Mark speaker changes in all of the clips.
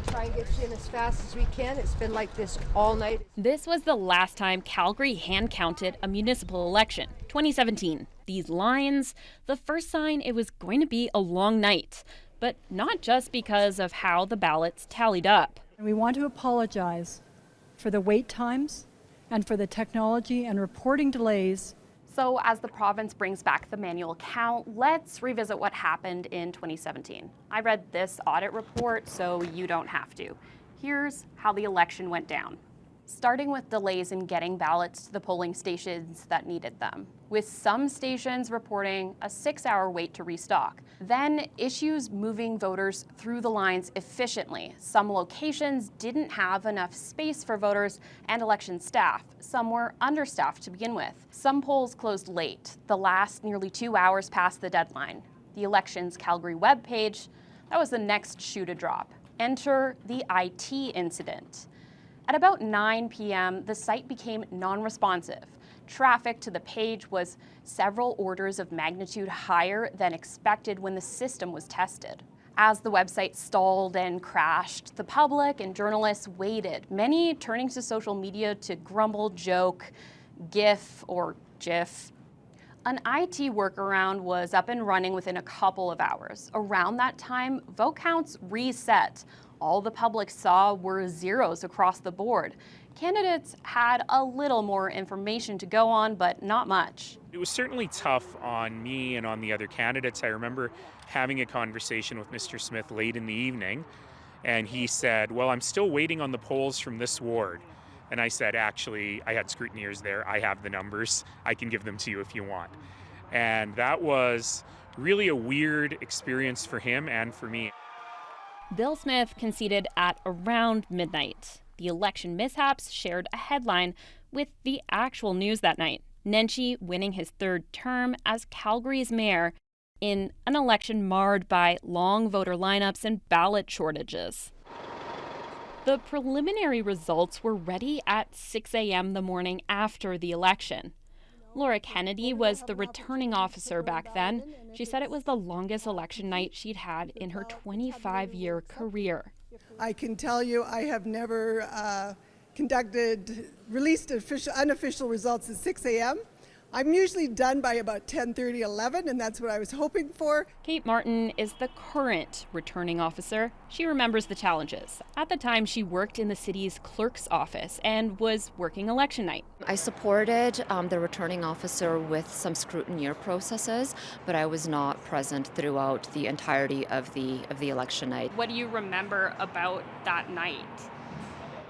Speaker 1: try and get you in as fast as we can. It's been like this all night.
Speaker 2: This was the last time Calgary hand counted a municipal election, 2017. These lines, the first sign it was going to be a long night, but not just because of how the ballots tallied up.
Speaker 3: We want to apologize for the wait times and for the technology and reporting delays.
Speaker 4: So as the province brings back the manual count, let's revisit what happened in 2017. I read this audit report, so you don't have to. Here's how the election went down. Starting with delays in getting ballots to the polling stations that needed them, with some stations reporting a 6-hour wait to restock. Then issues moving voters through the lines efficiently. Some locations didn't have enough space for voters and election staff. Some were understaffed to begin with. Some polls closed late, the last nearly 2 hours past the deadline. The Elections Calgary webpage, that was the next shoe to drop. Enter the IT incident. At about 9 p.m., the site became non-responsive. Traffic to the page was several orders of magnitude higher than expected when the system was tested. As the website stalled and crashed, the public and journalists waited, many turning to social media to grumble, joke, GIF or GIF. An IT workaround was up and running within a couple of hours. Around that time, vote counts reset. All the public saw were zeros across the board. Candidates had a little more information to go on, but not much.
Speaker 5: It was certainly tough on me and on the other candidates. I remember having a conversation with Mr. Smith late in the evening, and he said, well, I'm still waiting on the polls from this ward. And I said, actually, I had scrutineers there. I have the numbers. I can give them to you if you want. And that was really a weird experience for him and for me.
Speaker 2: Bill Smith conceded at around midnight. The election mishaps shared a headline with the actual news that night. Nenshi winning his third term as Calgary's mayor in an election marred by long voter lineups and ballot shortages. The preliminary results were ready at 6 a.m. the morning after the election. Laura Kennedy was the returning officer back then. She said it was the longest election night she'd had in her 25-year career.
Speaker 6: I can tell you I have never released unofficial results at 6 a.m. I'm usually done by about 10:30, 11, and that's what I was hoping for.
Speaker 2: Kate Martin is the current returning officer. She remembers the challenges. At the time, she worked in the city's clerk's office and was working election night.
Speaker 7: I supported the returning officer with some scrutineer processes, but I was not present throughout the entirety of the election night.
Speaker 4: What do you remember about that night?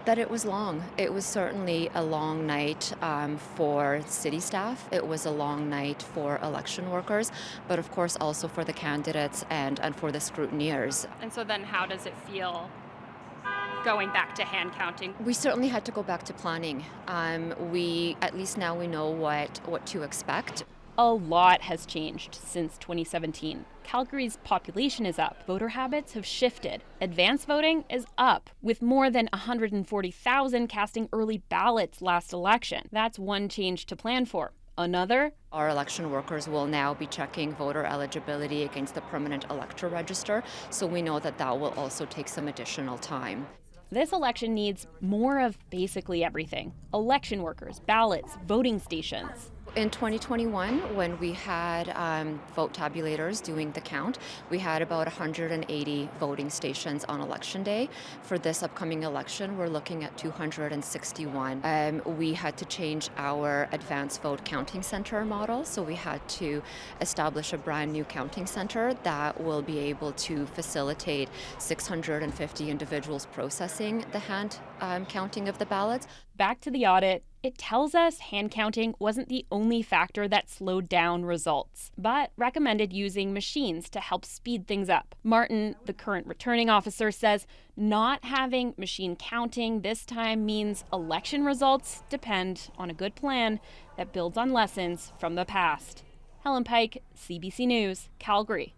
Speaker 7: That it was long. It was certainly a long night for city staff. It was a long night for election workers, but of course also for the candidates and for the scrutineers.
Speaker 4: And so then how does it feel going back to hand counting?
Speaker 7: We certainly had to go back to planning. At least now we know what to expect.
Speaker 2: A lot has changed since 2017. Calgary's population is up. Voter habits have shifted. Advance voting is up, with more than 140,000 casting early ballots last election. That's one change to plan for. Another?
Speaker 7: Our election workers will now be checking voter eligibility against the permanent elector register, so we know that will also take some additional time.
Speaker 2: This election needs more of basically everything. Election workers, ballots, voting stations.
Speaker 7: In 2021, when we had vote tabulators doing the count, we had about 180 voting stations on election day. For this upcoming election, we're looking at 261. We had to change our advanced vote counting center model, so we had to establish a brand new counting center that will be able to facilitate 650 individuals processing the hand counting of the ballots.
Speaker 2: Back to the audit. It tells us hand counting wasn't the only factor that slowed down results, but recommended using machines to help speed things up. Martin, the current returning officer, says not having machine counting this time means election results depend on a good plan that builds on lessons from the past. Helen Pike, CBC News, Calgary.